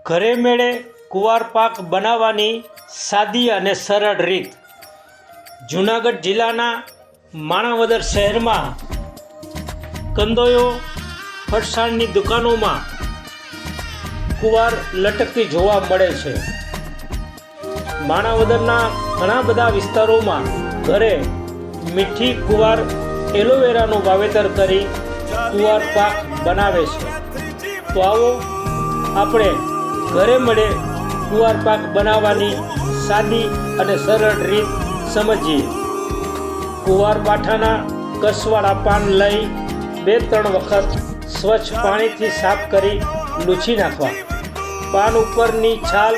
ઘરે મેળે કુંવાર પાક બનાવવાની સાદી અને સરળ રીત। જૂનાગઢ જિલ્લાના માણાવદર શહેરમાં કંદોયો ફરસાણની દુકાનોમાં કુંવાર લટકતી જોવા મળે છે। માણાવદરના ઘણા બધા વિસ્તારોમાં ઘરે મીઠી કુંવાર એલોવેરાનું વાવેતર કરી કુંવાર પાક બનાવે છે। તો આવો આપણે ઘરે મળે કુંવાર પાક બનાવવાની સાદી અને સરળ રીત સમજીએ। કુંવાર પાઠાના કસવાળા પાન લઈ 2-3 વખત સ્વચ્છ પાણીથી સાફ કરી લૂછી નાખવા। પાન ઉપરની છાલ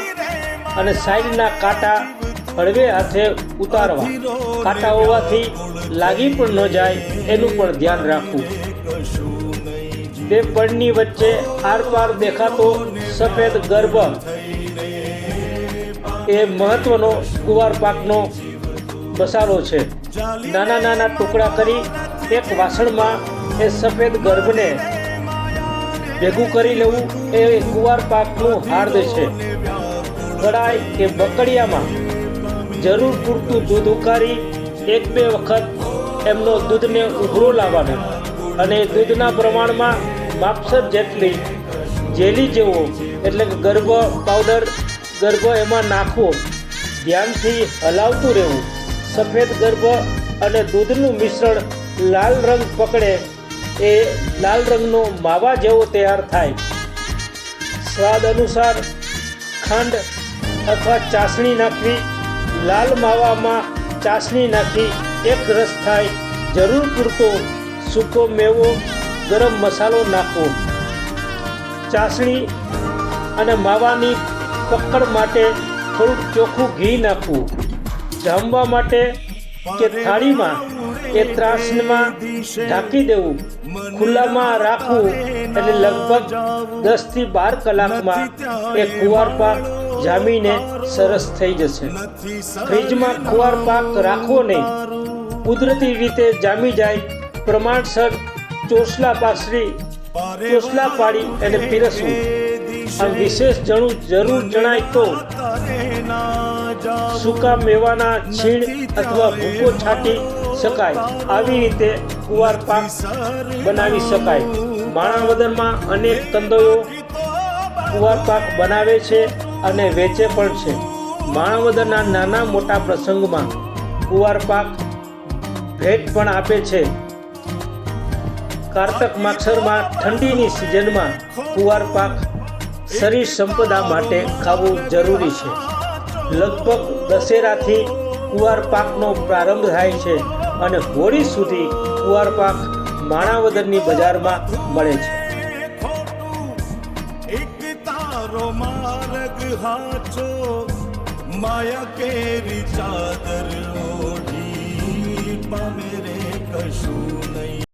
અને સાઈડના કાંટા હળવે હાથે ઉતારવા। કાંટા હોવાથી લાગી પણ ન જાય એનું પણ ધ્યાન રાખવું। બે પડની વચ્ચે આરપાર દેખાતો સફેદ ગર્ભ એ મહત્વનો કુંવાર પાકનો મસાલો છે। નાના નાના ટુકડા કરી એક વાસણમાં એ સફેદ ગર્ભને ભેગું કરી લેવું એ કુંવાર પાકનું હાર્દ છે। કડાઈ કે બકડિયામાં જરૂર પૂરતું દૂધ ઉકાળી 1-2 વખત એમનો દૂધને ઉભરો લાવવાનો અને દૂધના પ્રમાણમાં માપસર જેટલી જેલી જેવો એટલે કે ગર્ભ પાવડર ગર્ભ એમાં નાખવો। ધ્યાનથી હલાવતું રહેવું। સફેદ ગર્ભ અને દૂધનું મિશ્રણ લાલ રંગ પકડે એ લાલ રંગનો માવા જેવો તૈયાર થાય। સ્વાદ અનુસાર ખાંડ અથવા ચાસણી નાખવી। લાલ માવામાં ચાસણી નાખી એક રસ થાય। જરૂર પૂરતો સૂકો મેવો ગરમ મસાલો નાખવો। ચાસણી અને માવાની પકડ માટે થોડુંક ચોખ્ખું ઘી નાખવું। જામવા માટે કે થાળીમાં એ ત્રાસમાં ઢાંકી દેવું। ખુલ્લામાં રાખવું એટલે લગભગ 10-12 કલાકમાં એ કુંવાર પાક જામીને સરસ થઈ જશે। ફ્રીજમાં કુંવાર પાક રાખવો નહીં। કુદરતી રીતે જામી જાય પ્રમાણસર ચોસલા પાડી એને પીરસવું। આમ વિશેષ જરૂર જણાય તો સૂકા મેવાના છીણ અથવા ભૂકો છાંટી શકાય। આવી રીતે કુંવાર પાક બનાવી શકાય। માણાવદરમાં અનેક કંદોયો કુંવાર પાક બનાવે છે અને વેચે પણ છે। માણાવદરના નાના મોટા પ્રસંગમાં કુંવાર પાક ભેટ પણ આપે છે। કારતક માગસરમાં ઠંડીની સિઝનમાં કુંવાર પાક શરીર સંપદા માટે ખાવું જરૂરી છે। લગભગ દશેરાથી કુંવાર પાકનો પ્રારંભ થાય છે અને હોળી સુધી કુંવાર પાક માણાવદરની બજારમાં મળે છે। એક તારો માર્ગ હાચો માયા કેરી ચાદર ઓઢી પામે રે કશું નહીં।